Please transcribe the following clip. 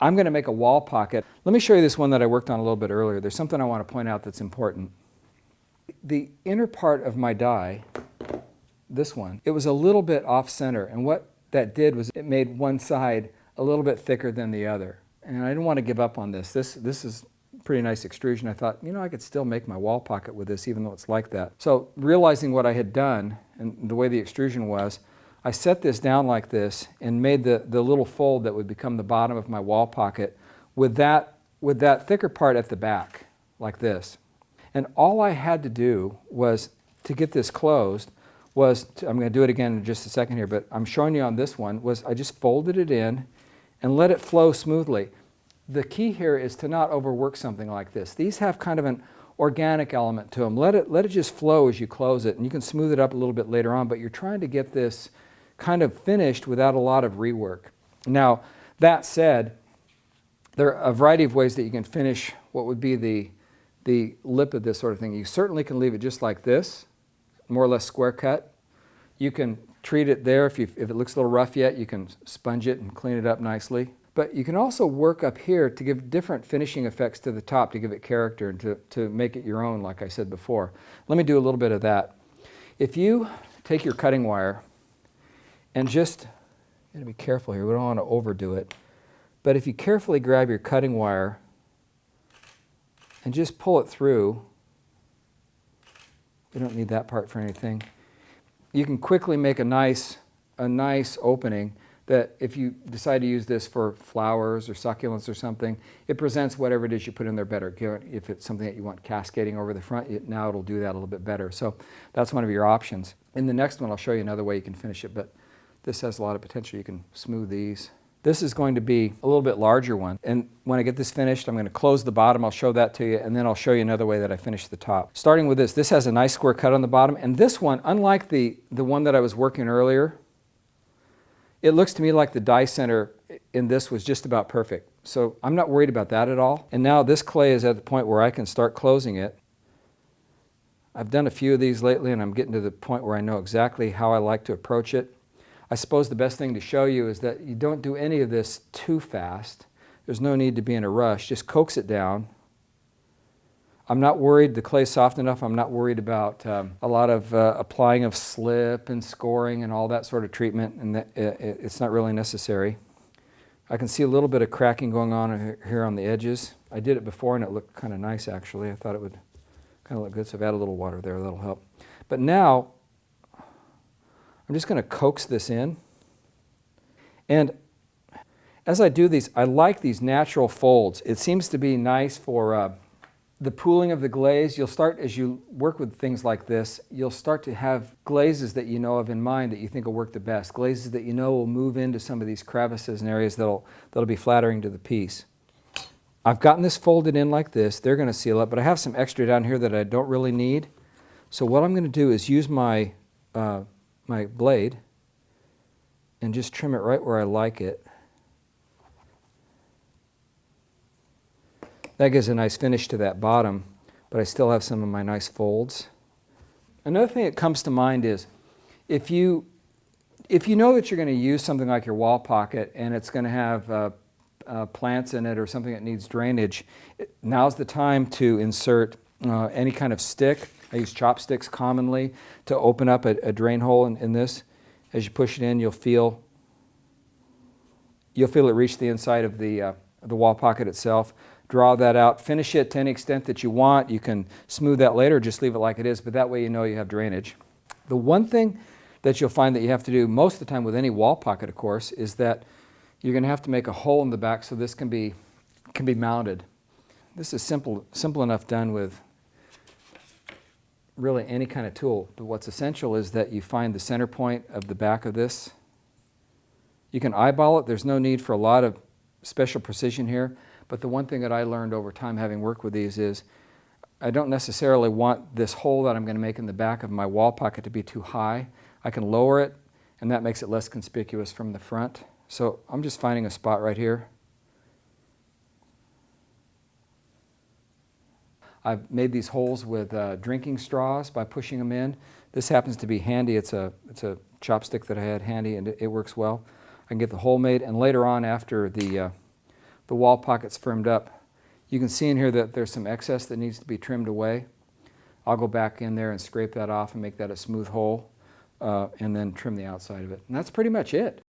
I'm going to make a wall pocket. Let me show you this one that I worked on a little bit earlier. There's something I want to point out that's important. The inner part of my die, this one, it was a little bit off center, and what that did was it made one side a little bit thicker than the other. And I didn't want to give up on this. This is pretty nice extrusion. I thought, you know, I could still make my wall pocket with this even though it's like that. So realizing what I had done and the way the extrusion was, I set this down like this and made the little fold that would become the bottom of my wall pocket with that thicker part at the back, like this. And all I had to do was, to get this closed, I'm going to do it again in just a second here, but I'm showing you on this one, was I just folded it in and let it flow smoothly. The key here is to not overwork something like this. These have kind of an organic element to them. Let it just flow as you close it, and you can smooth it up a little bit later on, but you're trying to get this kind of finished without a lot of rework. Now, that said, there are a variety of ways that you can finish what would be the lip of this sort of thing. You certainly can leave it just like this, more or less square cut. You can treat it there. If it looks a little rough yet, you can sponge it and clean it up nicely. But you can also work up here to give different finishing effects to the top, to give it character and to make it your own, like I said before. Let me do a little bit of that. If you take your cutting wire and just, you gotta be careful here, we don't want to overdo it, but if you carefully grab your cutting wire and just pull it through, we don't need that part for anything, you can quickly make a nice opening that if you decide to use this for flowers or succulents or something, it presents whatever it is you put in there better. If it's something that you want cascading over the front, now it'll do that a little bit better. So that's one of your options. In the next one, I'll show you another way you can finish it, but this has a lot of potential. You can smooth these. This is going to be a little bit larger one, and when I get this finished, I'm going to close the bottom. I'll show that to you, and then I'll show you another way that I finish the top. Starting with this has a nice square cut on the bottom, and this one, unlike the one that I was working earlier, it looks to me like the die center in this was just about perfect. So I'm not worried about that at all. And now this clay is at the point where I can start closing it. I've done a few of these lately, and I'm getting to the point where I know exactly how I like to approach it. I suppose the best thing to show you is that you don't do any of this too fast. There's no need to be in a rush. Just coax it down. I'm not worried. The clay's soft enough. I'm not worried about a lot of applying of slip and scoring and all that sort of treatment, and it's not really necessary. I can see a little bit of cracking going on here on the edges. I did it before and it looked kind of nice actually. I thought it would kind of look good, so I've added a little water there. That'll help. But now I'm just going to coax this in, and as I do these, I like these natural folds. It seems to be nice for the pooling of the glaze. You'll start, as you work with things like this, you'll start to have glazes that you know of in mind that you think will work the best, glazes that you know will move into some of these crevices and areas that'll be flattering to the piece. I've gotten this folded in like this. They're going to seal up, but I have some extra down here that I don't really need. So what I'm going to do is use my blade and just trim it right where I like it. That gives a nice finish to that bottom, but I still have some of my nice folds. Another thing that comes to mind is if you know that you're going to use something like your wall pocket and it's going to have plants in it or something that needs drainage, now's the time to insert any kind of stick. I use chopsticks commonly to open up a drain hole in this. As you push it in, you'll feel it reach the inside of the wall pocket itself. Draw that out, finish it to any extent that you want. You can smooth that later, just leave it like it is, but that way you know you have drainage. The one thing that you'll find that you have to do most of the time with any wall pocket, of course, is that you're going to have to make a hole in the back so this can be mounted. This is simple enough done with really any kind of tool, but what's essential is that you find the center point of the back of this. You can eyeball it. There's no need for a lot of special precision here. But the one thing that I learned over time having worked with these is I don't necessarily want this hole that I'm going to make in the back of my wall pocket to be too high. I can lower it, and that makes it less conspicuous from the front. So I'm just finding a spot right here. I've made these holes with drinking straws by pushing them in. This happens to be handy. It's a chopstick that I had handy, and it works well. I can get the hole made, and later on after the the wall pocket's firmed up. You can see in here that there's some excess that needs to be trimmed away. I'll go back in there and scrape that off and make that a smooth hole, and then trim the outside of it. And that's pretty much it.